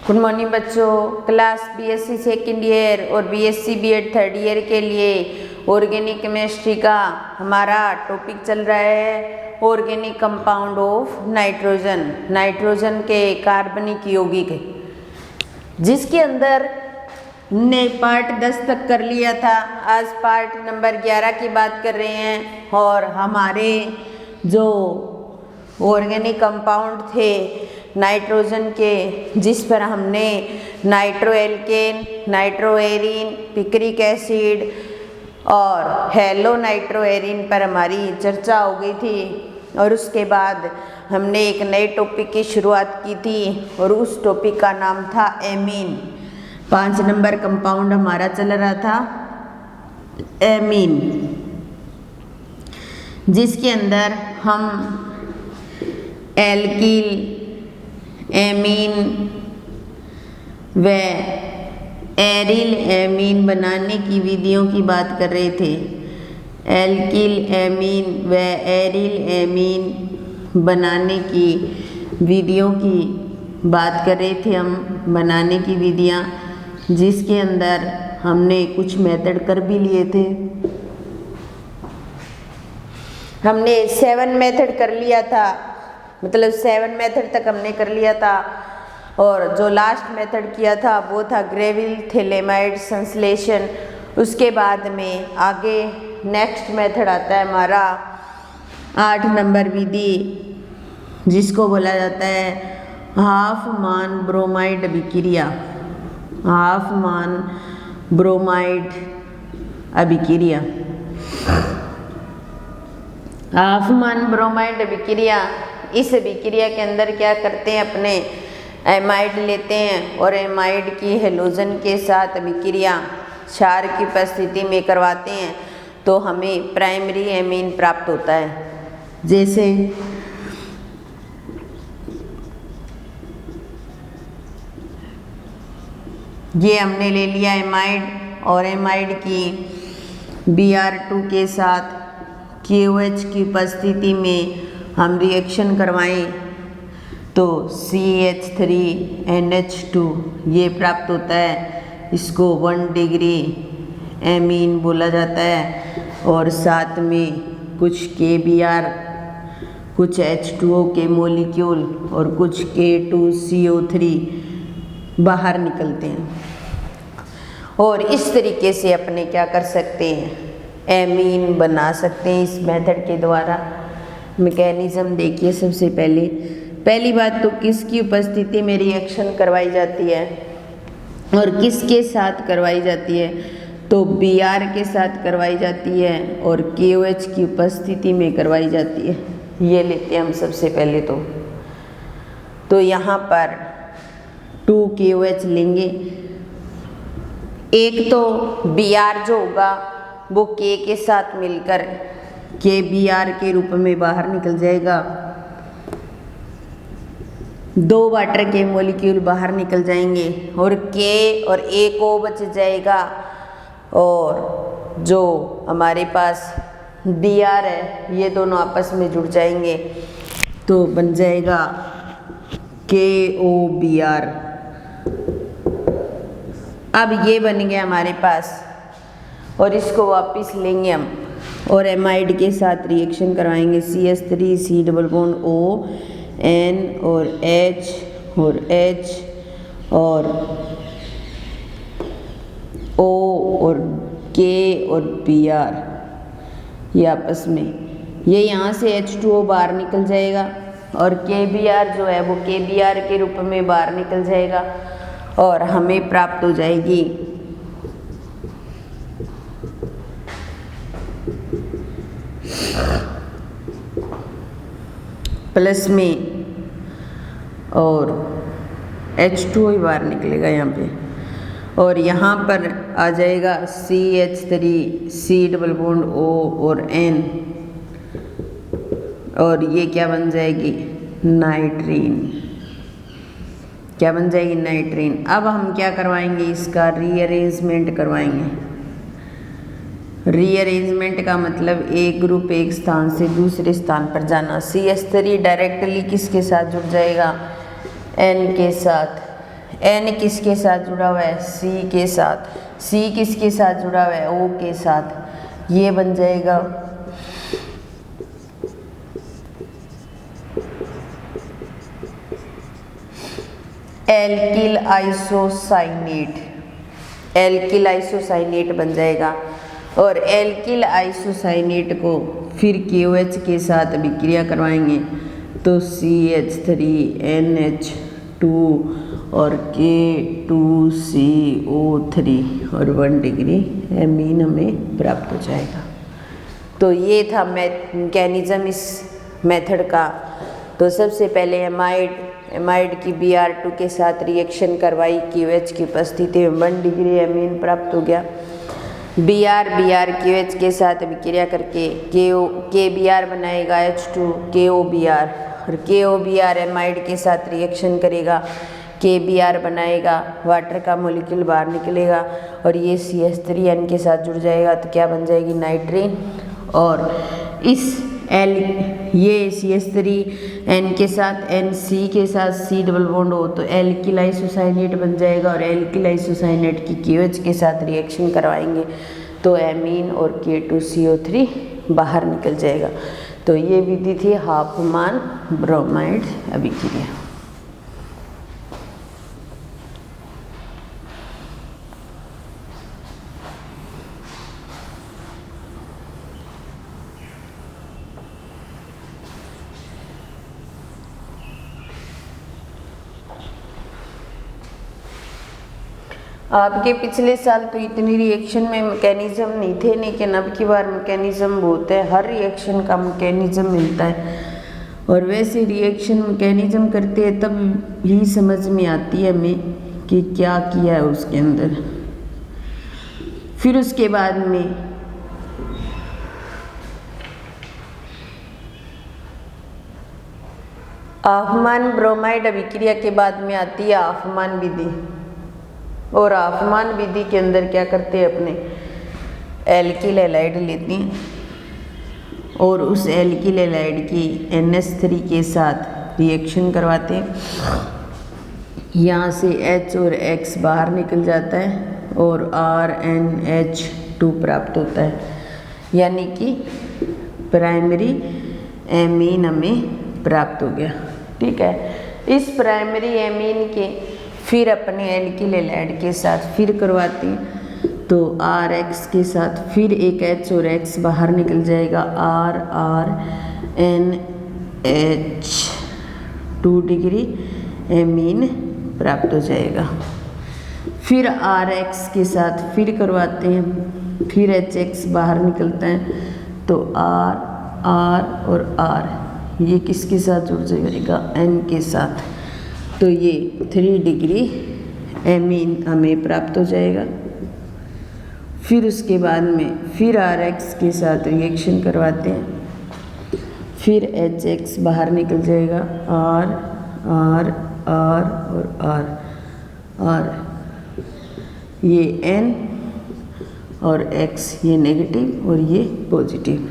Good morning बच्चों। Class BSc second year और BSc BEd third year के लिए ऑर्गेनिक केमिस्ट्री का हमारा टॉपिक चल रहा है organic compound of nitrogen, nitrogen के कार्बनिक यौगिक, जिसके अंदर ने पार्ट 10 तक कर लिया था। आज पार्ट नंबर 11 की बात कर रहे हैं और हमारे जो ऑर्गेनिक कंपाउंड थे नाइट्रोजन के, जिस पर हमने नाइट्रोएल्केन, नाइट्रोएरीन, पिक्रिक एसिड और हेलो नाइट्रोएरीन पर हमारी चर्चा हो गई थी। और उसके बाद हमने एक नए टॉपिक की शुरुआत की थी और उस टॉपिक का नाम था एमीन। 5 नंबर कंपाउंड हमारा चल रहा था एमीन, जिसके अंदर हम एल्किल, एमीन व एरिल एमीन बनाने की विधियों की बात कर रहे थे। एल्किल एमीन व एरिल एमीन बनाने की विधियों की बात कर रहे थे हम, बनाने की विधियाँ, जिसके अंदर हमने कुछ मेथड कर भी लिए थे। हमने 7 मेथड कर लिया था, मतलब 7 मेथड तक हमने कर लिया था। और जो लास्ट मेथड किया था वो था ग्रेविल थैलेमाइड संश्लेषण। उसके बाद में आगे नेक्स्ट मेथड आता है हमारा 8 नंबर विधि, जिसको बोला जाता है हाफमान ब्रोमाइड अभिक्रिया। हाफमान ब्रोमाइड अभिक्रिया, हाफमान ब्रोमाइड अभिक्रिया। इस अभिक्रिया के अंदर क्या करते हैं, अपने एमाइड लेते हैं और एमाइड की हेलोजन के साथ अभिक्रिया क्षार की उपस्थिति में करवाते हैं तो हमें प्राइमरी एमीन प्राप्त होता है। जैसे ये हमने ले लिया एमाइड और एमाइड की Br2 के साथ KOH की उपस्थिति में हम रिएक्शन करवाएं तो CH3NH2 ये प्राप्त होता है। इसको 1 डिग्री एमीन बोला जाता है और साथ में कुछ KBr, कुछ H2O के मॉलिक्यूल और कुछ K2CO3 बाहर निकलते हैं। और इस तरीके से अपने क्या कर सकते हैं, एमीन बना सकते हैं इस मेथड के द्वारा। मैकेनिज्म देखिए। सबसे पहली बात तो किसकी उपस्थिति में रिएक्शन करवाई जाती है और किसके साथ करवाई जाती है, तो Br के साथ करवाई जाती है और KOH की उपस्थिति में करवाई जाती है। ये लेते हैं हम सबसे पहले तो यहाँ पर 2 KOH लेंगे। एक तो Br जो होगा वो K के साथ मिलकर KBr के रूप में बाहर निकल जाएगा। 2 वाटर के मॉलिक्यूल बाहर निकल जाएंगे और K और एक O बच जाएगा। और जो हमारे पास Br है ये दोनों आपस में जुड़ जाएंगे तो बन जाएगा KOBr। अब ये बन गया हमारे पास और इसको वापस लेंगे हम और एमाइड के साथ रिएक्शन करवाएंगे। CH3 C double bond O N और H और H और O और K और Br, ये आपस में, ये यहाँ से H2O बाहर निकल जाएगा और KBr जो है वो KBr के रूप में बाहर निकल जाएगा और हमें प्राप्त हो जाएगी प्लस में और H2O ही बाहर निकलेगा यहाँ पे और यहाँ पर आ जाएगा CH3 C double bond O और N और ये क्या बन जाएगी, नाइट्रीन। क्या बन जाएगी, नाइट्रीन। अब हम क्या करवाएंगे, इसका रीअरेंजमेंट करवाएंगे। रीअरेंजमेंट का मतलब एक ग्रुप एक स्थान से दूसरे स्थान पर जाना। CH3 डायरेक्टली किसके साथ जुड़ जाएगा, N के साथ। एन किसके साथ जुड़ा हुआ है, सी के साथ, सी किसके साथ जुड़ा हुआ है, ओ के साथ, ये बन जाएगा एल्किल आइसोसाइनेट, एल्किल आइसोसाइनेट बन जाएगा। और एल्किल आइसोसाइनेट को फिर KOH के साथ अभिक्रिया करवाएंगे तो CH3NH2 और K2CO3 और 1 डिग्री एमीन हमें प्राप्त हो जाएगा। तो ये था मैकेनिज्म इस मेथड का। तो सबसे पहले एमाइड की Br2 के साथ रिएक्शन करवाई, KOH की उपस्थिति में 1 डिग्री एमीन प्राप्त हो गया। Br KOH के साथ अभिक्रिया करके KBr बनाएगा H2 KOBr, और KOBr एमाइड के साथ रिएक्शन करेगा, KBr बनाएगा, वाटर का मॉलिक्यूल बाहर निकलेगा और ये CH3N के साथ जुड़ जाएगा तो क्या बन जाएगी, नाइट्रीन। और ये CH3N के साथ NC के साथ C डबल बॉन्ड हो तो एल्किल आइसोसाइनेट बन जाएगा, और एल्किल आइसोसाइनेट की KOH के साथ रिएक्शन करवाएंगे तो एमीन और K2CO3 बाहर निकल जाएगा। तो ये विधि थी हाफमान ब्रोमाइड अभिक्रिया। आपके पिछले साल तो इतनी रिएक्शन में मैकेनिज्म नहीं थे, लेकिन अब की बार मैकेनिज्म बहुत है, हर रिएक्शन का मैकेनिज्म मिलता है। और वैसे रिएक्शन मैकेनिज्म करते हैं तब ही समझ में आती है हमें कि क्या किया है उसके अंदर। फिर उसके बाद में हाफमान ब्रोमाइड अभिक्रिया के बाद में आती है हाफमान विधि। और हाफमान विधि के अंदर क्या करते हैं, अपने एल्किल हैलाइड लेते हैं और उस एल्किल हैलाइड की NH3 के साथ रिएक्शन करवाते हैं। यहाँ से H और X बाहर निकल जाता है और RNH2 प्राप्त होता है, यानी कि प्राइमरी एमीन हमें प्राप्त हो गया। ठीक है, इस प्राइमरी एमीन के फिर अपने एल्किल हैलाइड के साथ फिर करवाते हैं तो RX के साथ फिर एक H और X बाहर निकल जाएगा, RNH2 डिग्री एमीन प्राप्त हो जाएगा। फिर RX के साथ फिर करवाते हैं, फिर HX बाहर निकलता है तो R और R ये किसके साथ जुड़ जाएगा, N के साथ, तो ये 3 डिग्री एमीन हमें प्राप्त हो जाएगा। फिर उसके बाद में फिर RX के साथ रिएक्शन करवाते हैं, फिर HX बाहर निकल जाएगा, R और ये N और X ये नेगेटिव और ये पॉजिटिव।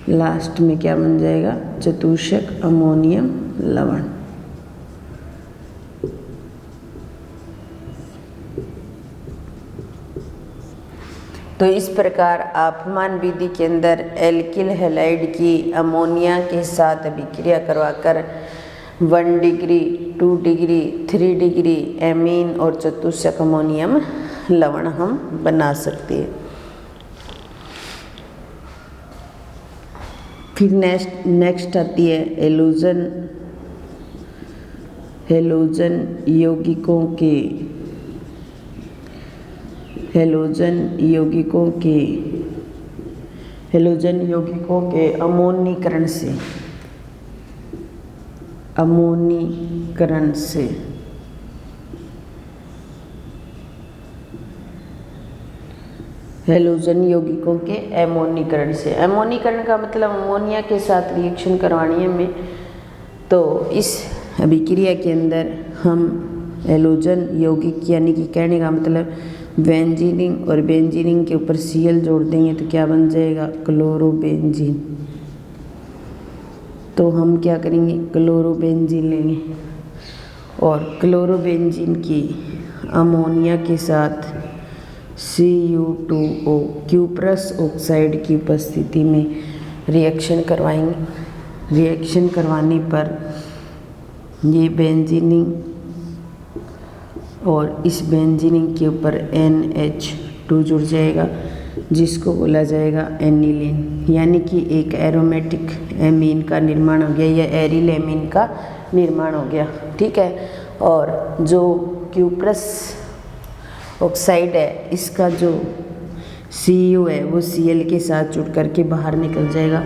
लास्ट में क्या बन जाएगा, चतुष्क अमोनियम लवण। तो इस प्रकार हाफमान विधि के अंदर एल्किल हैलाइड की अमोनिया के साथ अभिक्रिया करवाकर 1 डिग्री, 2 डिग्री, 3 डिग्री एमीन और चतुष्क अमोनियम लवण हम बना सकते हैं। फिर नेक्स्ट आती है हेलोजन यौगिकों के अमोनीकरण से हेलोजन यौगिकों के अमोनीकरण से, अमोनीकरण का मतलब अमोनिया के साथ रिएक्शन करवानी है हमें। तो इस अभिक्रिया के अंदर हम हेलोजन यौगिक यानी कि कहने का मतलब बेंजीनिंग और बेंजीनिंग के ऊपर Cl जोड़ देंगे तो क्या बन जाएगा, क्लोरोबेंजीन। तो हम क्या करेंगे, क्लोरोबेंजीन लेंगे और क्लोरोबेंजीन की अमोनिया के साथ Cu2O क्यूप्रस ऑक्साइड की उपस्थिति में रिएक्शन करवाएंगे। रिएक्शन करवाने पर ये बेंजीनिंग और इस बेंजीनिंग के ऊपर NH2 जुड़ जाएगा, जिसको बोला जाएगा एनिलीन, यानी कि एक एरोमेटिक एमीन का निर्माण हो गया या एरिल एमीन का निर्माण हो गया। ठीक है। और जो क्यूप्रस ऑक्साइड है, इसका जो Cu है वो Cl के साथ जुड़ करके बाहर निकल जाएगा,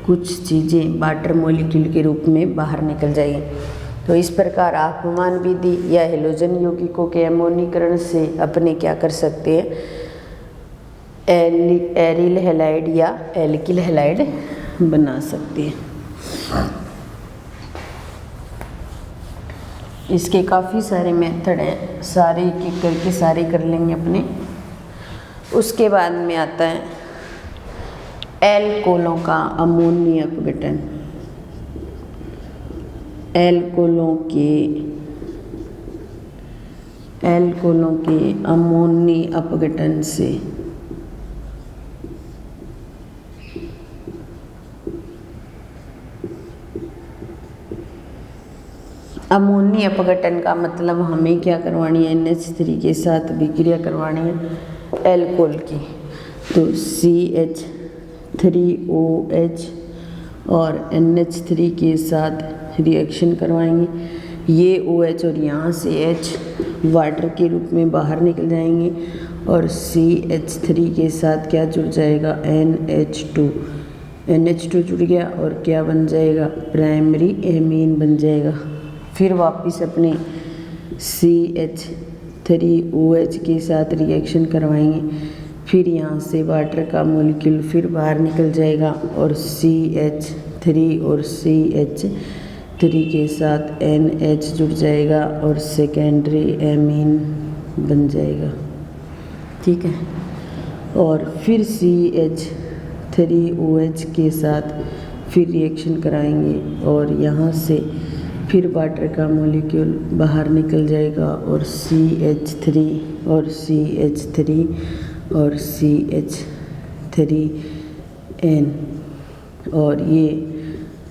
कुछ चीज़ें वाटर मॉलिक्यूल के रूप में बाहर निकल जाएगी। तो इस प्रकार अपमान विधि या हेलोजन यौगिकों के अमोनीकरण से अपने क्या कर सकते हैं, एरिल हैलाइड या एल्किल हैलाइड बना सकते हैं। इसके काफ़ी सारे मेथड हैं, सारे एक एक करके सारे कर लेंगे अपने। उसके बाद में आता है एल्कोहलों का अमोनिया अपघटन। एल्कोहलों के अमोनिया अपघटन से अमोनिया अपघटन का मतलब हमें क्या करवानी है, NH3 के साथ विक्रिया करवानी है एल्कोहल की। तो CH3OH और NH3 के साथ रिएक्शन करवाएंगे। ये OH और यहाँ से H वाटर के रूप में बाहर निकल जाएंगे और CH3 के साथ क्या जुड़ जाएगा, NH2। NH2 जुड़ गया और क्या बन जाएगा, प्राइमरी एमीन बन जाएगा। फिर वापस अपने CH3OH के साथ रिएक्शन करवाएंगे, फिर यहाँ से वाटर का मॉलिक्यूल फिर बाहर निकल जाएगा और CH3 और CH3 के साथ NH जुड़ जाएगा और सेकेंडरी एमीन बन जाएगा। ठीक है। और फिर CH3OH के साथ फिर रिएक्शन कराएंगे और यहाँ से फिर वाटर का मॉलिक्यूल बाहर निकल जाएगा और CH3 और CH3 और CH3N और ये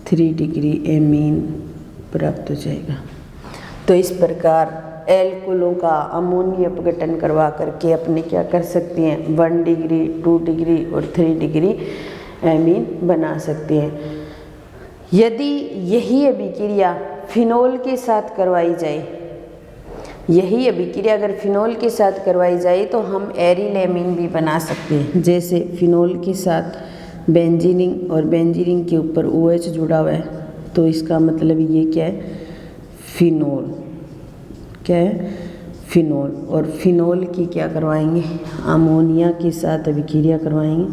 3 डिग्री एमीन प्राप्त हो जाएगा। तो इस प्रकार एल्कोहलों का अमोनिया अपघटन करवा करके अपने क्या कर सकते हैं, 1 डिग्री 2 डिग्री और 3 डिग्री एमीन बना सकते हैं। यदि यही अभिक्रिया फिनोल के साथ करवाई जाए, यही अभिक्रिया अगर फिनोल के साथ करवाई जाए तो हम एरिल एमीन भी बना सकते हैं। जैसे फिनोल के साथ बेंजीनिंग और बेंजीनिंग के ऊपर OH जुड़ा हुआ है, तो इसका मतलब ये क्या है, फिनोल। क्या है, फिनोल। और फिनोल की क्या करवाएंगे, अमोनिया के साथ अभिक्रिया करवाएंगे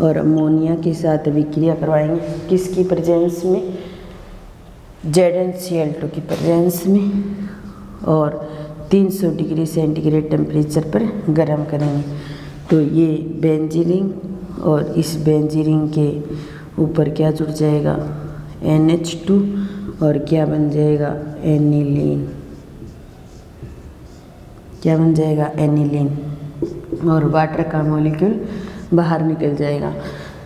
और अमोनिया के साथ अभिक्रिया करवाएंगे किसकी प्रेजेंस में, ZnCl2 की प्रेजेंस में, और 300 डिग्री सेंटीग्रेड टेम्परेचर पर गर्म करेंगे। तो ये बेंजीनिंग और इस बेंजीनिंग के ऊपर क्या जुड़ जाएगा, NH2 और क्या बन जाएगा, एनिलीन। क्या बन जाएगा, एनिलीन, और वाटर का मॉलिक्यूल बाहर निकल जाएगा।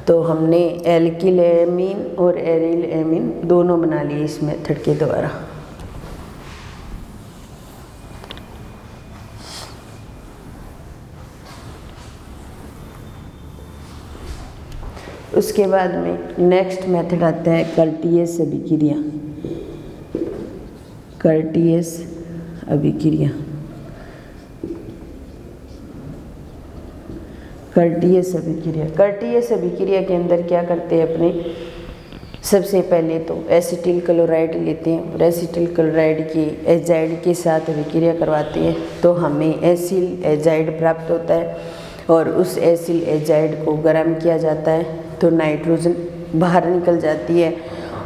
तो हमने एल्किल एमीन और एरिल एमीन दोनों बना लिए इस मेथड के द्वारा। उसके बाद में नेक्स्ट मेथड आता है कर्टियस अभिक्रिया। कर्टियस अभिक्रिया। कर्टियस अभिक्रिया। कर्टियस अभिक्रिया के अंदर क्या करते हैं अपने, सबसे पहले तो एसिटिल क्लोराइड लेते हैं और एसिटिल क्लोराइड की एजाइड के साथ अभिक्रिया करवाते हैं, तो हमें एसिल एजाइड प्राप्त होता है और उस एसिल एजाइड को गर्म किया जाता है तो नाइट्रोजन बाहर निकल जाती है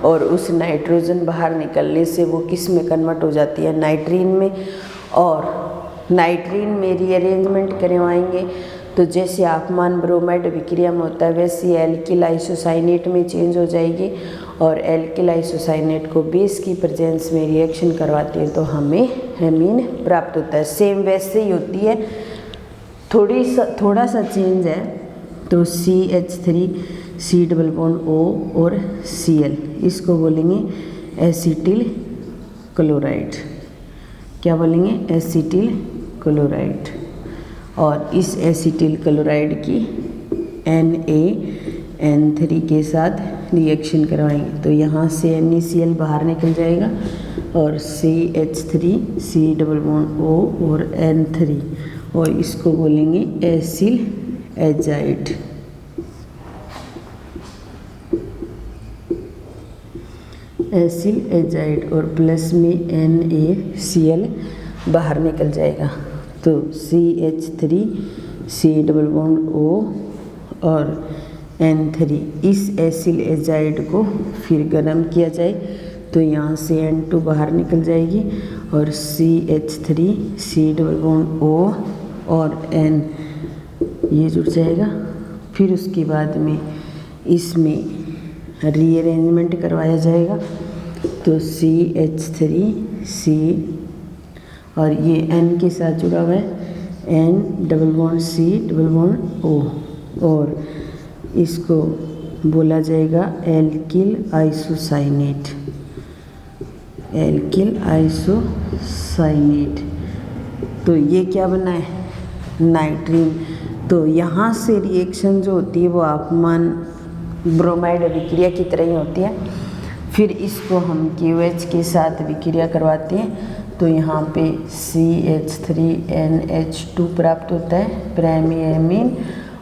और उस नाइट्रोजन बाहर निकलने से वो किस में कन्वर्ट हो जाती है, नाइट्रीन में। और नाइट्रीन में रीअरेंजमेंट करवाएंगे तो जैसे अपमान ब्रोमाइड अभिक्रिया में होता है वैसे एल्किल आइसोसाइनेट में चेंज हो जाएगी और एल्किल आइसोसाइनेट को बेस की प्रेजेंस में रिएक्शन करवाते हैं तो हमें एमीन प्राप्त होता है। सेम वैसे ही होती है, थोड़ा सा चेंज है। तो CH3 C double bond O और Cl, इसको बोलेंगे एसिटिल क्लोराइड। क्या बोलेंगे? Acetyl chloride. और इस एसिटिल क्लोराइड की NaN3 के साथ रिएक्शन करवाएंगे तो यहाँ से NaCl बाहर निकल जाएगा और CH3 C double bond O और N3, और इसको बोलेंगे एसिल एजाइड। एसिल एजाइड और प्लस में NaCl बाहर निकल जाएगा तो CH3 C double bond O और N3, इस एसिल एजाइड को फिर गर्म किया जाए तो यहाँ से N2 बाहर निकल जाएगी और CH3 C double bond O और N ये जुड़ जाएगा। फिर उसके बाद में इसमें रीअरेंजमेंट करवाया जाएगा तो CH3 C और ये N के साथ जुड़ा हुआ है N double bond C double bond O, और इसको बोला जाएगा एल्किल आइसोसाइनेट। Alkyl isocyanate. तो ये क्या बना है? नाइट्रीन। तो यहाँ से रिएक्शन जो होती है वो अपमान ब्रोमाइड अभिक्रिया की तरह ही होती है। फिर इसको हम KOH के साथ विक्रिया करवाते हैं तो यहाँ पे CH3NH2 प्राप्त होता है प्राइमरी एमीन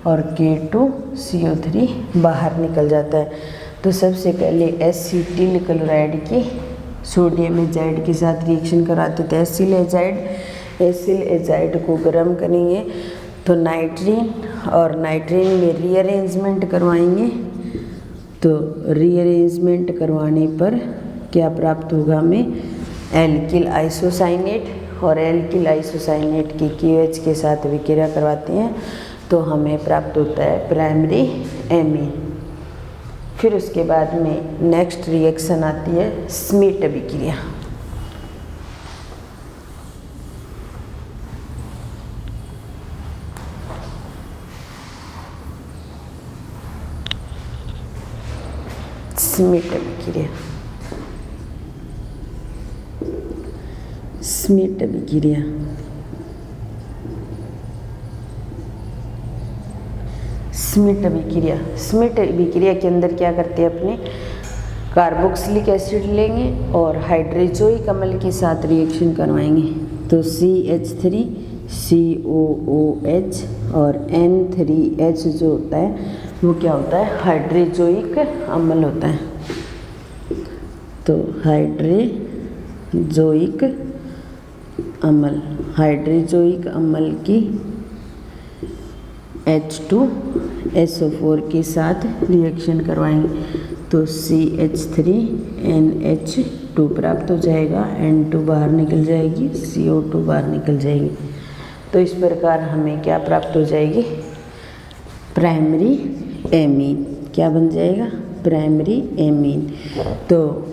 और K2CO3 बाहर निकल जाता है। तो सबसे पहले एसिटिल क्लोराइड की सोडियम एजाइड के साथ रिएक्शन कराते थे एसिल एजाइड। एसिल एजाइड को गर्म करेंगे तो नाइट्रीन और नाइट्रीन में रीअरेंजमेंट करवाएंगे तो रीअरेंजमेंट करवाने पर क्या प्राप्त होगा हमें? एल्किल आइसोसाइनेट, और एल्किल आइसोसाइनेट की KOH के साथ विक्रिया करवाते हैं तो हमें प्राप्त होता है प्राइमरी एमीन। फिर उसके बाद में नेक्स्ट रिएक्शन आती है स्मिट अभिक्रिया। स्मिट अभिक्रिया। स्मिट अभिक्रिया स्मिट अभिक्रिया स्मिट अभिक्रिया के अंदर क्या करते हैं? अपने कार्बोक्सिलिक एसिड लेंगे और हाइड्रोजोइक अम्ल के साथ रिएक्शन करवाएंगे तो CH3 COOH और N3H जो होता है वो क्या होता है? हाइड्रोजोइक अम्ल होता है। तो हाइड्रोजोइक अम्ल, हाइड्रोजोइक अम्ल की H2SO4 के साथ रिएक्शन करवाएंगे तो CH3NH2 प्राप्त हो जाएगा, N2 बाहर निकल जाएगी, CO2 बाहर निकल जाएगी। तो इस प्रकार हमें क्या प्राप्त हो जाएगी? Primary amine. क्या बन जाएगा? Primary amine. तो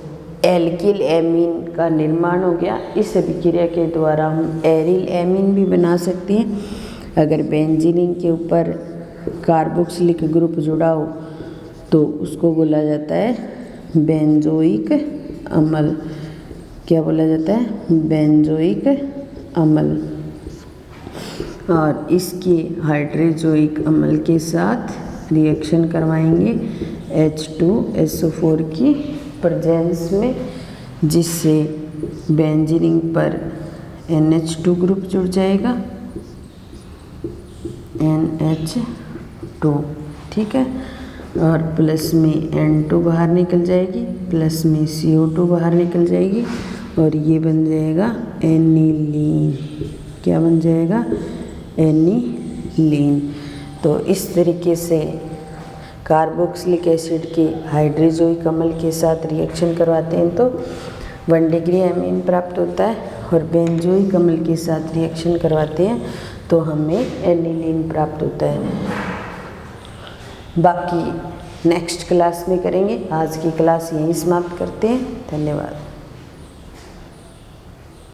एल्किल एमीन का निर्माण हो गया। इस अभिक्रिया के द्वारा हम एरिल एमीन भी बना सकते हैं। अगर बेंजीन के ऊपर कार्बोक्सिलिक ग्रुप जुड़ा हो तो उसको बोला जाता है बेंजोइक अम्ल। क्या बोला जाता है? बेंजोइक अम्ल। और इसके हाइड्रोजोइक अम्ल के साथ रिएक्शन करवाएंगे H2SO4 की प्रेजेंस में, जिससे बेंजीन पर NH2 ग्रुप जुड़ जाएगा, NH2, ठीक है। और प्लस में N2 बाहर निकल जाएगी, प्लस में CO2 बाहर निकल जाएगी और ये बन जाएगा एनिलीन। क्या बन जाएगा? एनिलीन। तो इस तरीके से कार्बोक्सिलिक एसिड के हाइड्रोजोइक अम्ल के साथ रिएक्शन करवाते हैं तो 1 डिग्री एमीन प्राप्त होता है, और बेंजोइक अम्ल के साथ रिएक्शन करवाते हैं तो हमें एनिलीन प्राप्त होता है। बाकी नेक्स्ट क्लास में करेंगे। आज की क्लास यहीं समाप्त करते हैं। धन्यवाद।